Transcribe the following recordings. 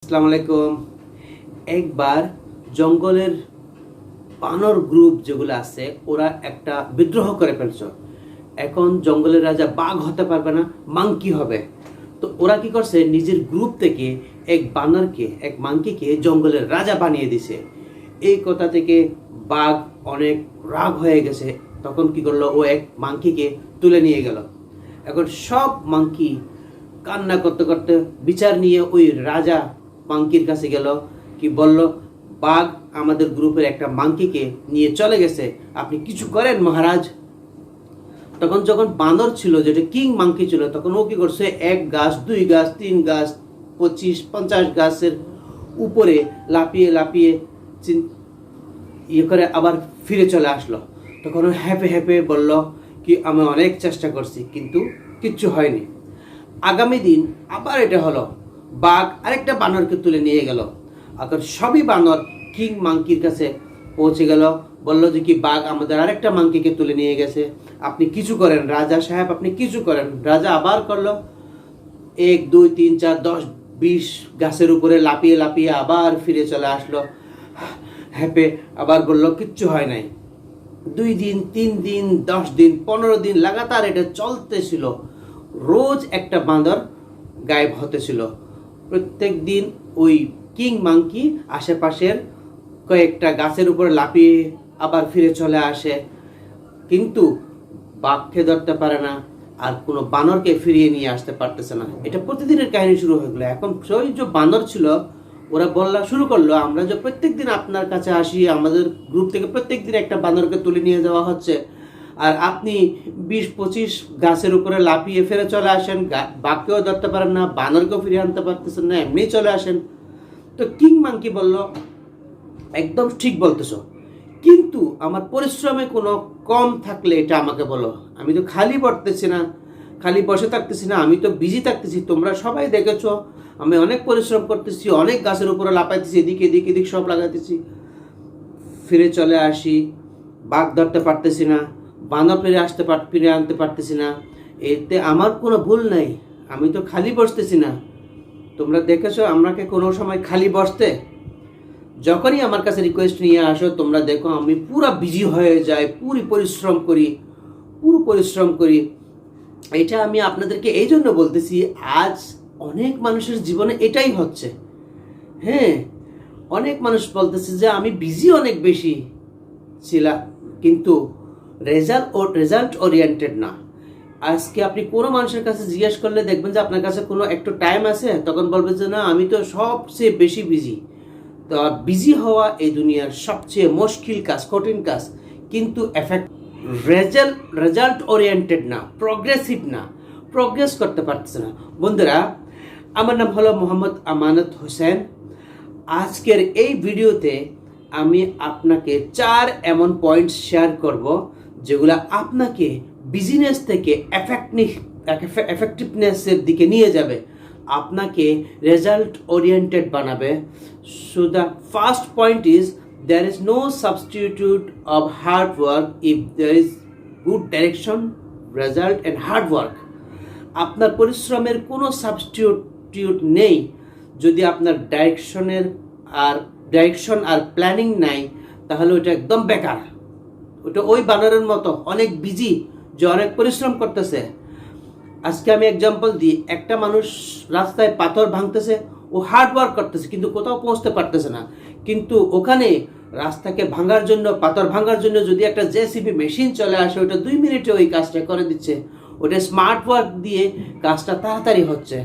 আসসালামু আলাইকুম। একবার জঙ্গলের বানর গ্রুপ যেগুলো আছে ওরা একটা বিদ্রোহ করে ফেলছে। এখন জঙ্গলের রাজা বাঘ হতে পারবে না, মাংকি হবে। তো ওরা কি করছে, নিজের গ্রুপ থেকে এক মাংকিকে জঙ্গলের রাজা বানিয়ে দিছে। এই কথা থেকে বাঘ অনেক রাগ হয়ে গেছে। তখন কি করলো, ও এক মাংকিকে তুলে নিয়ে গেল। এখন সব মাংকি কান্না করতে করতে বিচার নিয়ে ওই রাজা মাংকির কাছে গেল, কি বলল, বাঘ আমাদের গ্রুপের একটা মাংকিকে নিয়ে চলে গেছে, আপনি কিছু করেন মহারাজ। তখন যখন বাঁদর ছিল, যেটা কিং মাংকি ছিল, তখন ও কি করছে, 1 গাছ 2 গাছ 3 গাছ 25-50 গাছের উপরে লাফিয়ে লাফিয়ে ইয়ে করে আবার ফিরে চলে আসলো। তখন ও হ্যাপে হ্যাপে বলল কি, আমি অনেক চেষ্টা করছি কিন্তু কিচ্ছু হয়নি। আগামী দিন আবার এটা হলো, বাঘ আরেকটা বানরকে তুলে নিয়ে গেল। এখন সবই বানর কিং মাংকির কাছে পৌঁছে গেল, বলল যে কি, বাঘ আমাদের আরেকটা মাংকিকে তুলে নিয়ে গেছে, আপনি কিছু করেন রাজা সাহেব, আপনি কিছু করেন। রাজা আবার করলো, 1 2 3 4 10 20 গাছের উপরে লাফিয়ে লাফিয়ে আবার ফিরে চলে আসলো হ্যাপে। আবার বললো কিচ্ছু হয় নাই। 2 দিন 3 দিন 10 দিন 15 দিন লাগাতার এটা চলতেছিল। রোজ একটা বাঁদর গায়েব হতেছিল। প্রত্যেক দিন ওই কিং মাংকি আশেপাশের কয়েকটা গাছের উপরে লাফিয়ে আবার ফিরে চলে আসে, কিন্তু বাঘকে ধরতে পারে না, আর কোনো বানরকে ফিরিয়ে নিয়ে আসতে পারতেছে না। এটা প্রতিদিনের কাহিনী শুরু হয়ে গেলো। এখন ওই যে বানর ছিল, ওরা শুরু করলো, আমরা যে প্রত্যেক দিন আপনার কাছে আসি, আমাদের গ্রুপ থেকে প্রত্যেক দিন একটা বানরকে তুলে নিয়ে যাওয়া হচ্ছে, আর আপনি 20-25 গাছের উপরে লাফিয়ে ফিরে চলে আসেন, বাঘকেও ধরতে পারেন না, বানরকেও ফিরিয়ে আনতে পারতেছেন না, এমনি চলে আসেন। তো কিং মাংকি বলল, একদম ঠিক বলতেছো, কিন্তু আমার পরিশ্রমে কোনো কম থাকলে এটা আমাকে বলো। আমি তো খালি পড়তেছি না, খালি বসে থাকতেছি না, আমি তো বিজি থাকতেছি। তোমরা সবাই দেখেছো আমি অনেক পরিশ্রম করতেছি, অনেক গাছের উপরে লাফাইতেছি, এদিকে এদিক এদিক সব লাগাইতেছি, ফিরে চলে আসি, বাঘ ধরতে পারতেছি না, বানর ফিরে আনতে পারতেছি না। এতে আমার কোনো ভুল নাই, আমি তো খালি বসতেছি না। তোমরা দেখেছো আমাকে কোনো সময় খালি বসতে? যখনই আমার কাছে রিকোয়েস্ট নিয়ে আসো, তোমরা দেখো আমি পুরো বিজি হয়ে যাই, পুরো পরিশ্রম করি। এটা আমি আপনাদেরকে এই জন্য বলতেছি, আজ অনেক মানুষের জীবনে এটাই হচ্ছে। হ্যাঁ, অনেক মানুষ বলতেছে যে আমি বিজি অনেক বেশি ছিলাম, কিন্তু রেজাল্ট ওরিয়েন্টেড না। আজকে আপনি কোনো মানুষের কাছে জিজ্ঞেস করলে দেখবেন যে আপনার কাছে কোনো একটু টাইম আছে, তখন বলবে যে না, আমি তো সবচেয়ে বেশি বিজি। তো বিজি হওয়া এই দুনিয়ার সবচেয়ে মুশকিল কাজ, কঠিন কাজ, কিন্তু রেজাল্ট ওরিয়েন্টেড না, প্রগ্রেসিভ না, প্রগ্রেস করতে পারতেছে না। বন্ধুরা, আমার নাম হলো মোহাম্মদ আমানত হোসেন। আজকের এই ভিডিওতে আমি আপনাকে 4 এমন পয়েন্টস শেয়ার করব যেগুলো আপনাকে বিজনেস থেকে এফেক্টিভনেসের দিকে নিয়ে যাবে, আপনাকে রেজাল্ট ওরিয়েন্টেড বানাবে। So the first point is, there is no substitute of hard work if there is good direction, result and hard work. আপনার পরিশ্রমের কোনো সাবস্টিটিউট নেই যদি আপনার ডাইরেকশন আর প্ল্যানিং নাই, তাহলে ওটা একদম বেকার। ওটা ওই বানরের মতো অনেক বিজি, যে অনেক পরিশ্রম করতেছে। আজকে আমি এক্সাম্পল দিই, একটা মানুষ রাস্তায় পাথর ভাঙতেছে, ও হার্ড ওয়ার্ক করতেছে কিন্তু কোথাও পৌঁছতে পারতেছে না। কিন্তু ওখানে রাস্তাকে ভাঙার জন্য, পাথর ভাঙার জন্য যদি একটা জেসিবি মেশিন চলে আসে, ওটা 2 মিনিটে ওই কাজটা করে দিচ্ছে। ওটা স্মার্ট ওয়ার্ক দিয়ে কাজটা তাড়াতাড়ি হচ্ছে।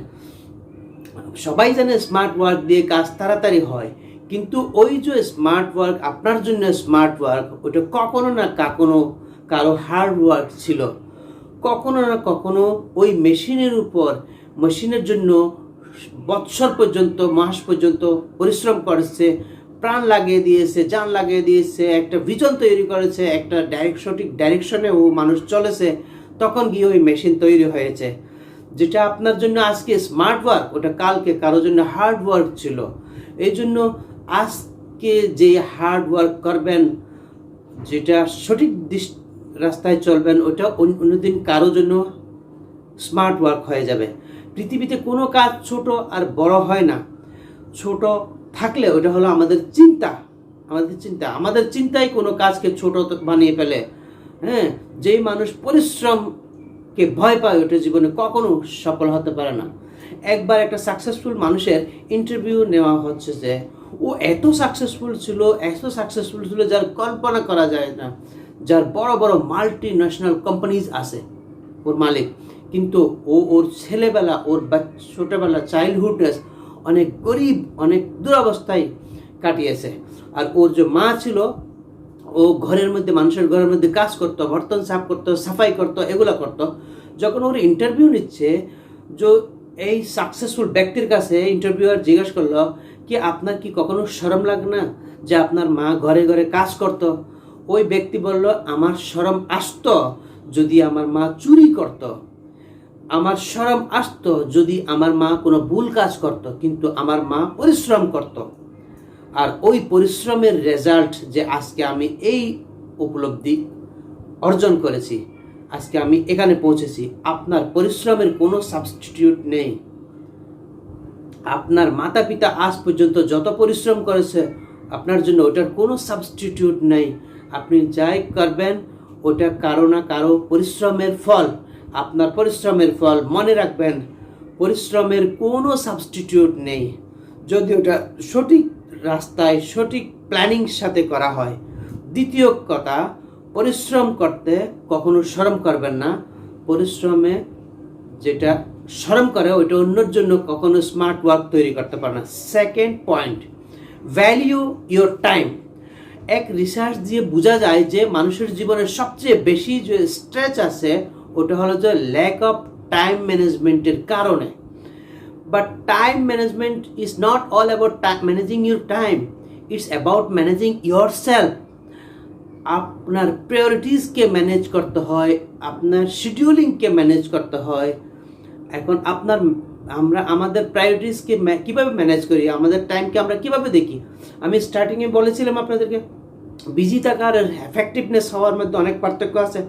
সবাই জানে স্মার্ট ওয়ার্ক দিয়ে কাজ তাড়াতাড়ি হয়, কিন্তু ওই যে স্মার্ট ওয়ার্ক, আপনার জন্য স্মার্ট ওয়ার্ক, ওটা কখনো না কখনো কারো হার্ড ওয়ার্ক ছিল। কখনো না কখনো ওই মেশিনের জন্য বৎসর পর্যন্ত, মাস পর্যন্ত পরিশ্রম করেছে, প্রাণ লাগিয়ে দিয়েছে, জান লাগিয়ে দিয়েছে, একটা ভিজন তৈরি করেছে, একটা সঠিক ডাইরেকশনে ও মানুষ চলেছে, তখন গিয়ে ওই মেশিন তৈরি হয়েছে। যেটা আপনার জন্য আজকে স্মার্ট ওয়ার্ক, ওটা কালকে কারোর জন্য হার্ড ওয়ার্ক ছিল। এই জন্য আজকে যে হার্ড ওয়ার্ক করবেন, যেটা সঠিক রাস্তায় চলবেন, ওটা অন্যদিন কারোর জন্য স্মার্ট ওয়ার্ক হয়ে যাবে। পৃথিবীতে কোনো কাজ ছোট আর বড় হয় না, ছোট থাকলে ওটা হলো আমাদের চিন্তা, আমাদের চিন্তায় কোনো কাজকে ছোট বানিয়ে ফেলে। হ্যাঁ, যেই মানুষ পরিশ্রমকে ভয় পায় ওটা জীবনে কখনো সফল হতে পারে না। একবার একটা সাকসেসফুল মানুষের ইন্টারভিউ নেওয়া হচ্ছে যে ও এত সাকসেসফুল ছিল যার কল্পনা করা যায় না, যার বড় বড় মাল্টি ন্যাশনাল কোম্পানিজ আছে ওর মালিক, কিন্তু ওর ছেলেবেলা, ছোটবেলা, চাইল্ডহুড অনেক গরিব, অনেক দুরবস্থায় কাটিয়েছে। আর ওর যে মা ছিল, ও মানুষের ঘরের মধ্যে কাজ করতো, বর্তন সাফ করতো, সাফাই করতো, এগুলো করতো। যখন ওর ইন্টারভিউ নিচ্ছে, যে এই সাকসেসফুল ব্যক্তির কাছে ইন্টারভিউয়ার জিজ্ঞেস করলো কি আপনার কি কখনো শরম লাগে না যে আপনার মা ঘরে ঘরে কাজ করতো? ওই ব্যক্তি বলল আমার শরম আসতো যদি আমার মা চুরি করতো, আমার শরম আসতো যদি আমার মা কোনো ভুল কাজ করতো, কিন্তু আমার মা পরিশ্রম করতো। আর ওই পরিশ্রমের রেজাল্ট যে আজকে আমি এই উপলব্ধি অর্জন করেছি, আজকে আমি এখানে পৌঁছেছি। আপনার পরিশ্রমের কোনো সাবস্টিটিউট নেই। আপনার মাতা পিতা আজ পর্যন্ত যত পরিশ্রম করেছে আপনার জন্য, ওটার কোনো সাবস্টিটিউট নেই। আপনি যাই করবেন ওটা কারো না কারো পরিশ্রমের ফল। আপনার পরিশ্রমের ফল মনে রাখবেন, পরিশ্রমের কোনো সাবস্টিটিউট নেই যদি ওটা সঠিক রাস্তায় সঠিক প্ল্যানিং সাথে করা হয়। দ্বিতীয় কথা, পরিশ্রম করতে কখনো শরম করবেন না। পরিশ্রমে যেটা শরম করে ওইটা অন্যের জন্য কখনো স্মার্ট ওয়ার্ক তৈরি করতে পারে না। Second point, value your time. এক রিসার্চ দিয়ে বোঝা যায় যে মানুষের জীবনের সবচেয়ে বেশি যে স্ট্রেচ আছে ওটা হলো যে ল্যাক অফ টাইম ম্যানেজমেন্টের কারণে। But time management is not all about managing your time, it's about managing your self. আপনার প্রায়োরিটিসকে ম্যানেজ করতে হয়, আপনার শিডিউলিংকে ম্যানেজ করতে হয়। এখন আমরা আমাদের প্রায়োরিটিসকে কীভাবে ম্যানেজ করি, আমাদের টাইমকে আমরা কীভাবে দেখি? আমি স্টার্টিংয়ে বলেছিলাম আপনাদেরকে, বিজি থাকার এফেক্টিভনেস হওয়ার মধ্যে অনেক পার্থক্য আছে।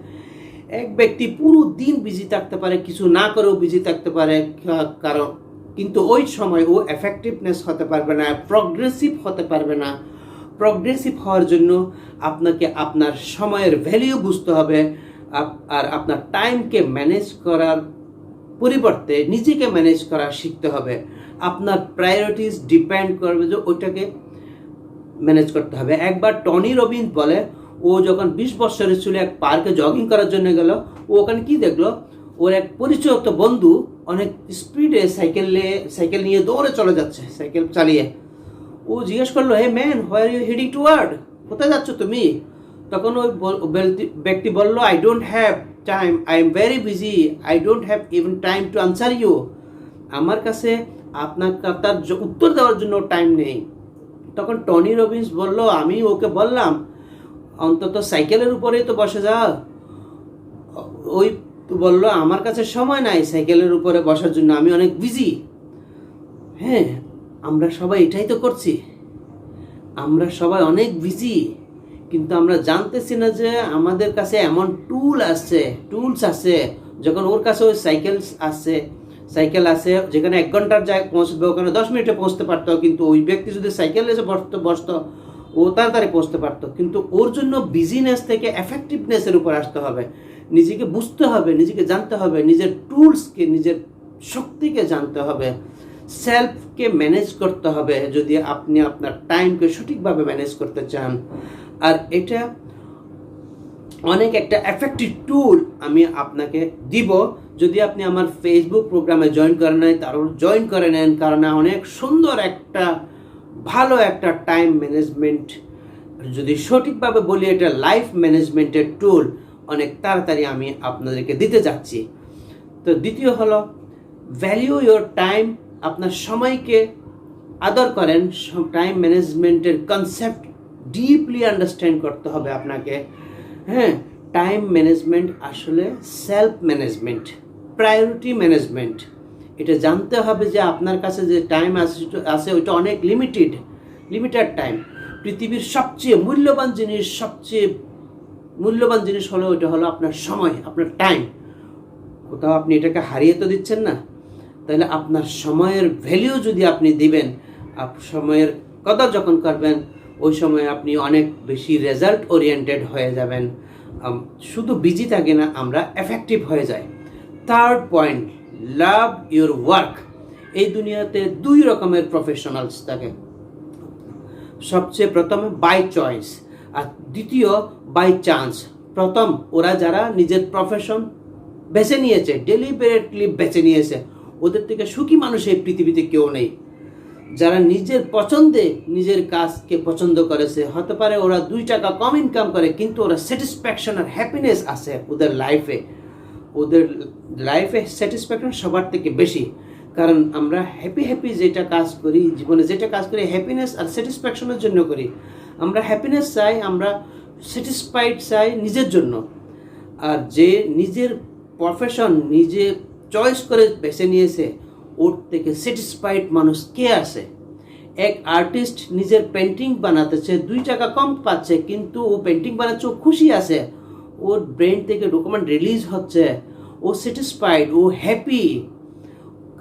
এক ব্যক্তি পুরো দিন বিজি থাকতে পারে, কিছু না করেও বিজি থাকতে পারে, কারণ কিন্তু ওই সময় ও এফেক্টিভনেস হতে পারবে না, প্রগ্রেসিভ হতে পারবে না। প্রগ্রেসিভ হওয়ার জন্য আপনাকে আপনার সময়ের ভ্যালিউ বুঝতে হবে, আর আপনার টাইমকে ম্যানেজ করার পরিবর্তে নিজেকে ম্যানেজ করা শিখতে হবে। আপনার প্রায়োরিটিস ডিপেন্ড করবে যে ওইটাকে ম্যানেজ করতে হবে। একবার টনি রবিন্স বলে, ও যখন 20 বছরের ছিল এক পার্কে জগিং করার জন্য গেল, ও ওখানে কি দেখলো, ওর এক পরিচিত বন্ধু অনেক স্পিডে সাইকেল নিয়ে দৌড়ে চলে যাচ্ছে, সাইকেল চালিয়ে। ও জিজ্ঞেস করলো, hey man, where you heading toward? কোথায় যাচ্ছ তুমি? তখন ওই ব্যক্তি বলল, I don't have time, I am very busy, I don't have even time to answer you. আমার কাছে তার উত্তর দেওয়ার জন্য টাইম নেই। তখন টনি রবিন্স বলল, আমি ওকে বললাম অন্তত সাইকেলের উপরেই তো বসে যাও। ওই বলল, আমার কাছে সময় নাই সাইকেলের উপরে বসার জন্য, আমি অনেক বিজি। হ্যাঁ, আমরা সবাই এটাই তো করছি, আমরা সবাই অনেক বিজি, কিন্তু আমরা জানতেছি না যে আমাদের কাছে এমন টুলস আছে। যখন ওর কাছে ওই সাইকেল আছে যেখানে 1 ঘন্টার জায়গায় পৌঁছবে ওখানে 10 মিনিটে পৌঁছতে পারতো, কিন্তু ওই ব্যক্তি যদি সাইকেল এসে বসতো ও তাড়াতাড়ি পৌঁছতে পারতো। কিন্তু ওর জন্য বিজিনেস থেকে এফেক্টিভনেসের উপর আসতে হবে, নিজেকে বুঝতে হবে, নিজেকে জানতে হবে, নিজের টুলসকে, নিজের শক্তিকে জানতে হবে, সেলফকে ম্যানেজ করতে হবে যদি আপনি আপনার টাইমকে সঠিকভাবে ম্যানেজ করতে চান। আর এটা অনেক একটা এফেক্টিভ টুল আমি আপনাকে দিব। যদি আপনি আমার ফেসবুক প্রোগ্রামে জয়েন করেন নাই, তারও জয়েন করে নেন, কারণ অনেক সুন্দর ভালো একটা টাইম ম্যানেজমেন্ট, যদি সঠিকভাবে বলি এটা লাইফ ম্যানেজমেন্টের টুল অনেক তাড়াতাড়ি আমি আপনাদেরকে দিতে যাচ্ছি। তো দ্বিতীয় হলো ভ্যালিউ ইওর টাইম। আপনার সময়কে আদর করেন। টাইম ম্যানেজমেন্টের কনসেপ্ট ডিপলি আন্ডারস্ট্যান্ড করতে হবে আপনাকে। হ্যাঁ, টাইম ম্যানেজমেন্ট আসলে সেলফ ম্যানেজমেন্ট, প্রায়োরিটি ম্যানেজমেন্ট। এটা জানতে হবে যে আপনার কাছে যে টাইম আছে ওইটা অনেক লিমিটেড টাইম। পৃথিবীর সবচেয়ে মূল্যবান জিনিস হলো ওইটা হলো আপনার সময়, আপনার টাইম। কোথাও আপনি এটাকে হারিয়ে তো দিচ্ছেন না। তাহলে আপনার সময়ের ভ্যালিউ যদি আপনি দিবেন, সময়ের কদর যখন করবেন ওই সময় আপনি অনেক বেশি রেজাল্ট ওরিয়েন্টেড হয়ে যাবেন। শুধু বিজি থাকি না, আমরা এফেক্টিভ হয়ে যাই। Third point, love your work. এই দুনিয়াতে দুই রকমের প্রফেশনালস থাকে। সবচেয়ে প্রথমে বাই চয়েস, আর দ্বিতীয় বাই চান্স। প্রথম ওরা যারা নিজের প্রফেশন বেছে নিয়েছে, ডেলিবারেটলি বেছে নিয়েছে, ওদের থেকে সুখী মানুষ এই পৃথিবীতে কেউ নেই। যারা নিজের পছন্দে নিজের কাজকে পছন্দ করেছে, হতে পারে ওরা 2 টাকা কম ইনকাম করে, কিন্তু ওরা স্যাটিসফ্যাকশন আর হ্যাপিনেস আছে ওদের লাইফে স্যাটিসফ্যাকশন সবার থেকে বেশি। কারণ আমরা হ্যাপি যেটা কাজ করি, জীবনে যেটা কাজ করি হ্যাপিনেস আর স্যাটিসফ্যাকশনের জন্য করি। আমরা হ্যাপিনেস চাই, আমরা স্যাটিসফাইড চাই নিজের জন্য। আর যে নিজের প্রফেশন নিজে চয়েস করে বেছে নিয়েছে, ওর থেকে স্যাটিসফাইড মানুষ কে আছে? এক আর্টিস্ট নিজের পেন্টিং বানাতেছে, 2 টাকা কম পাচ্ছে, কিন্তু ও পেন্টিং বানাচ্ছে, ও খুশি আছে, ওর ব্রেন থেকে ডকুমেন্ট রিলিজ হচ্ছে, ও স্যাটিসফাইড, ও হ্যাপি,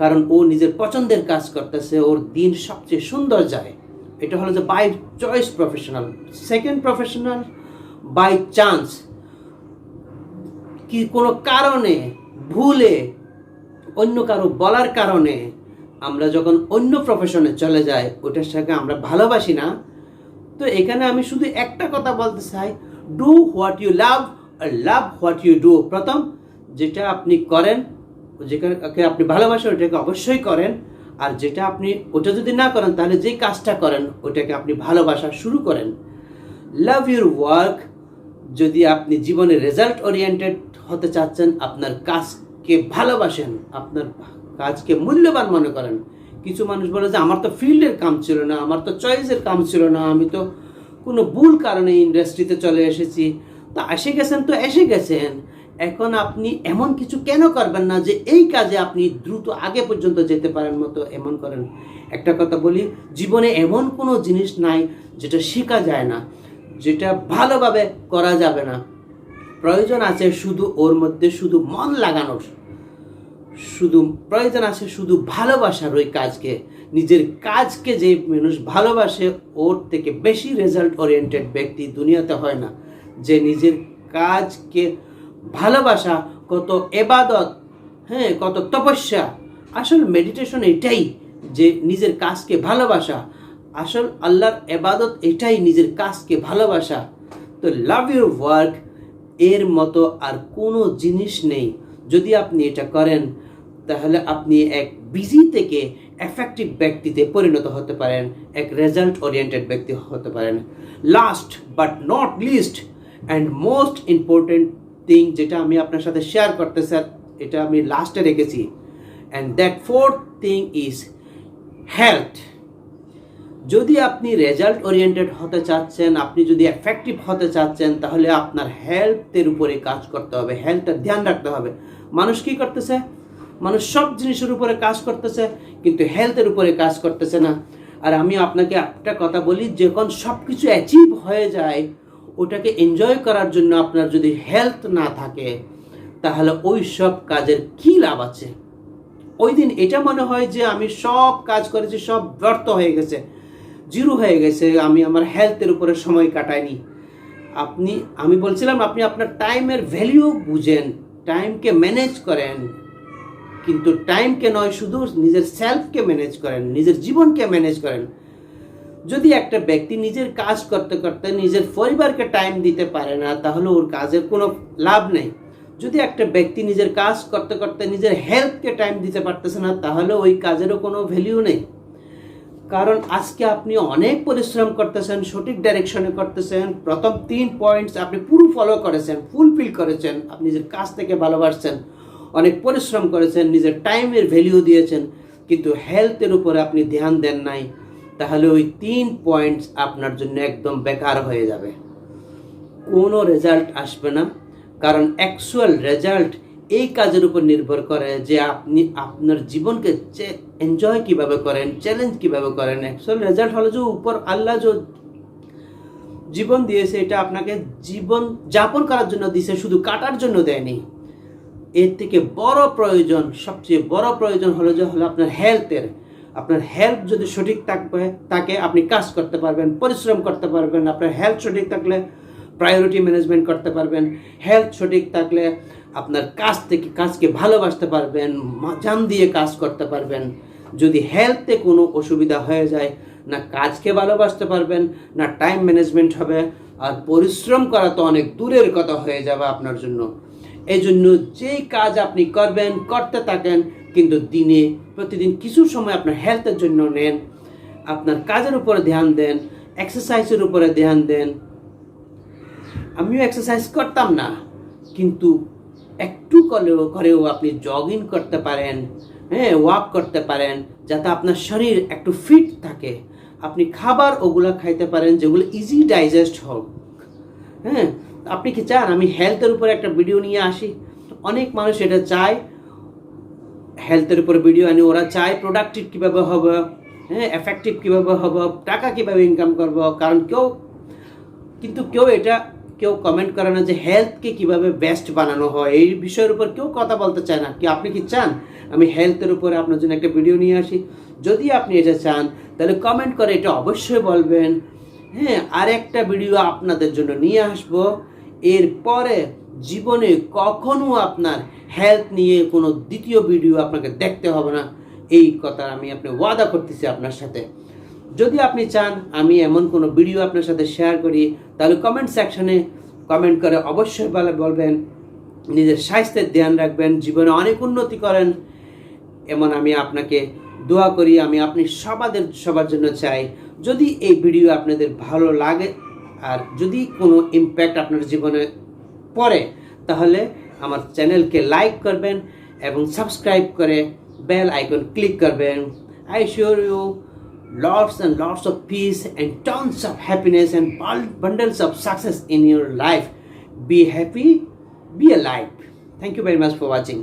কারণ ও নিজের পছন্দের কাজ করতেছে, ওর দিন সবচেয়ে সুন্দর যায়। এটা হলো যে by choice professional. Second professional by chance. কি কোনো কারণে ভুলে অন্য কারো বলার কারণে আমরা যখন অন্য প্রফেশনে চলে যাই, ওটার সাথে আমরা ভালোবাসি না। তো এখানে আমি শুধু একটা কথা বলতে চাই, ডু হোয়াট ইউ লাভ আর লাভ হোয়াট ইউ ডু। প্রথম যেটা আপনি করেন, যেটাকে আপনি ভালোবাসেন ওটাকে অবশ্যই করেন, আর যেটা আপনি ওটা যদি না করেন তাহলে যে কাজটা করেন ওটাকে আপনি ভালোবাসা শুরু করেন। Love your work. যদি আপনি জীবনে রেজাল্ট ওরিয়েন্টেড হতে চাচ্ছেন, আপনার কাজকে ভালোবাসেন, আপনার কাজকে মূল্যবান মনে করেন। কিছু মানুষ বলে যে আমার তো ফিল্ডের কাম ছিল না, আমার তো চয়েসের কাম ছিল না, আমি তো কোনো ভুল কারণে ইন্ডাস্ট্রিতে চলে এসেছি। তো এসে গেছেন, এখন আপনি এমন কিছু কেন করবেন না যে এই কাজে আপনি দ্রুত আগে পর্যন্ত যেতে পারেন মতো এমন করেন। একটা কথা বলি, জীবনে এমন কোনো জিনিস নাই যেটা শেখা যায় না, যেটা ভালোভাবে করা যাবে না। প্রয়োজন আছে শুধু ওর মধ্যে শুধু মন লাগানোর, প্রয়োজন আছে শুধু ভালোবাসার। ওই কাজকে, নিজের কাজকে যে মানুষ ভালোবাসে, ওর থেকে বেশি রেজাল্ট ওরিয়েন্টেড ব্যক্তি দুনিয়াতে হয় না। যে নিজের কাজকে ভালোবাসা, কত এবাদত, কত তপস্যা। আসল মেডিটেশন এটাই, যে নিজের কাজকে ভালোবাসা। আসল আল্লাহর এবাদত এটাই, নিজের কাজকে ভালোবাসা। তো লাভ ইউর ওয়ার্ক এর মতো আর কোনো জিনিস নেই। যদি আপনি এটা করেন তাহলে আপনি এক বিজি থেকে এফেক্টিভ ব্যক্তিতে পরিণত হতে পারেন, এক রেজাল্ট ওরিয়েন্টেড ব্যক্তি হতে পারেন। Last but not list and most important thing, যেটা আমি আপনার সাথে শেয়ার করতে চাই, এটা আমি লাস্টে রেখেছি, and that fourth thing is health. যদি আপনি রেজাল্ট ওরিয়েন্টেড হতে চাচ্ছেন, আপনি যদি এফেক্টিভ হতে চাচ্ছেন, তাহলে আপনার হেলথের উপরে কাজ করতে হবে, হেলথের ধ্যান রাখতে হবে। মানুষ কি করতেছে? মানুষ সব জিনিসের উপরে কাজ করতেছে, কিন্তু হেলথের উপরে কাজ করতেছে না। আর আমি আপনাকে একটা কথা বলি, যখন সব কিছু অ্যাচিভ হয়ে যায়, ওটাকে এনজয় করার জন্য আপনার যদি হেলথ না থাকে, তাহলে ওই সব কাজের কি লাভ আছে? ওই দিন এটা মনে হয় যে আমি সব কাজ করেছি, সব ব্যর্থ হয়ে গেছে, জিরো হয়ে গেছে, আমি আমার হেলথের উপরে সময় কাটাইনি। আমি বলছিলাম আপনি আপনার টাইমের ভ্যালিউ বুঝেন, টাইমকে ম্যানেজ করেন, কিন্তু টাইমকে নয়, শুধু নিজের সেলফকে ম্যানেজ করেন, নিজের জীবনকে ম্যানেজ করেন। যদি একটা ব্যক্তি নিজের কাজ করতে করতে নিজের পরিবারকে টাইম দিতে পারে না, তাহলে ওর কাজের কোনো লাভ নেই। যদি একটা ব্যক্তি নিজের কাজ করতে করতে নিজের হেলথকে টাইম দিতে পারতেছে না, তাহলে ওই কাজেরও কোনো ভ্যালিউ নেই। কারণ আজকে আপনি অনেক পরিশ্রম করতেছেন, সঠিক ডাইরেকশনে করতেছেন, প্রথম 3 পয়েন্টস আপনি পুরো ফলো করেছেন, ফুলফিল করেছেন, আপনি নিজের কাজ থেকে ভালোবাসছেন, অনেক পরিশ্রম করেছেন, নিজের টাইমের ভ্যালিউ দিয়েছেন, কিন্তু হেলথের উপরে আপনি ধ্যান দেন নাই, তাহলে ওই 3 পয়েন্টস আপনার জন্য একদম বেকার হয়ে যাবে, কোনো রেজাল্ট আসবে না। কারণ অ্যাকচুয়াল রেজাল্ট এই কাজের উপর নির্ভর করে যে আপনি আপনার জীবনকে এনজয় কিভাবে করেন, চ্যালেঞ্জ কিভাবে করেন। অ্যাকচুয়াল রেজাল্ট হলো যে উপর আল্লাহ যে জীবন দিয়েছে, এটা আপনাকে জীবন যাপন করার জন্য দিয়েছে, শুধু কাটার জন্য দেয়নি। এর থেকে বড় প্রয়োজন, সবচেয়ে বড় প্রয়োজন হলো আপনার হেলথের। আপনার হেলথ যদি সঠিক থাকে আপনি কাজ করতে পারবেন, পরিশ্রম করতে পারবেন। আপনার হেলথ সঠিক থাকলে প্রায়োরিটি ম্যানেজমেন্ট করতে পারবেন। হেলথ সঠিক থাকলে আপনার কাজকে ভালোবাসতে পারবেন, জান দিয়ে কাজ করতে পারবেন। যদি হেলথে কোনো অসুবিধা হয়ে যায়, না কাজকে ভালোবাসতে পারবেন, না টাইম ম্যানেজমেন্ট হবে, আর পরিশ্রম করা তো অনেক দূরের কথা হয়ে যাবে আপনার জন্য। এই জন্য যেই কাজ আপনি করতে থাকেন, কিন্তু প্রতিদিন কিছু সময় আপনার হেলথের জন্য নেন, আপনার কাজের উপরে ধ্যান দেন, এক্সারসাইজের উপরে ধ্যান দেন। আমিও এক্সারসাইজ করতাম না, কিন্তু একটু করেও আপনি জগিং করতে পারেন, ওয়াক করতে পারেন, যাতে আপনার শরীর একটু ফিট থাকে। আপনি খাবার ওগুলো খাইতে পারেন যেগুলো ইজি ডাইজেস্ট হোক। আপনি কি চান আমি হেলথের উপরে একটা ভিডিও নিয়ে আসি? অনেক মানুষ এটা চায়, হেলথের উপরে ভিডিও আনি। ওরা চায় প্রোডাক্টিভ কীভাবে হবে, এফেক্টিভ কীভাবে হবে, টাকা কীভাবে ইনকাম করব। কারণ কেউ কমেন্ট করে না যে হেলথকে কীভাবে বেস্ট বানানো হয়। এই বিষয়ের উপর কেউ কথা বলতে চায় না। আপনি কি চান আমি হেলথের উপরে আপনার জন্য একটা ভিডিও নিয়ে আসি? যদি আপনি এটা চান তাহলে কমেন্ট করে এটা অবশ্যই বলবেন। আর একটা ভিডিও আপনাদের জন্য নিয়ে আসবো। এরপরে জীবনে কখনো আপনার হেলথ নিয়ে কোনো দ্বিতীয় ভিডিও আপনাকে দেখতে হবে না, এই কথা আমি ওয়াদা করতেছি আপনার সাথে। যদি আপনি চান আমি এমন কোনো ভিডিও আপনার সাথে শেয়ার করি, তাহলে কমেন্ট সেকশনে কমেন্ট করে অবশ্যই বলবেন। নিজের স্বাস্থ্যের ধ্যান রাখবেন, জীবনে অনেক উন্নতি করেন, এমন আমি আপনাকে দোয়া করি। আপনি সবার জন্য চাই। যদি এই ভিডিও আপনাদের ভালো লাগে আর যদি কোনো ইম্প্যাক্ট আপনার জীবনে পড়ে, তাহলে আমার চ্যানেলকে লাইক করবেন এবং সাবস্ক্রাইব করে বেল আইকন ক্লিক করবেন। I sure you lots and lots of peace and tons of happiness and bundles of success in your life. Be happy, be alive. Thank you very much for watching.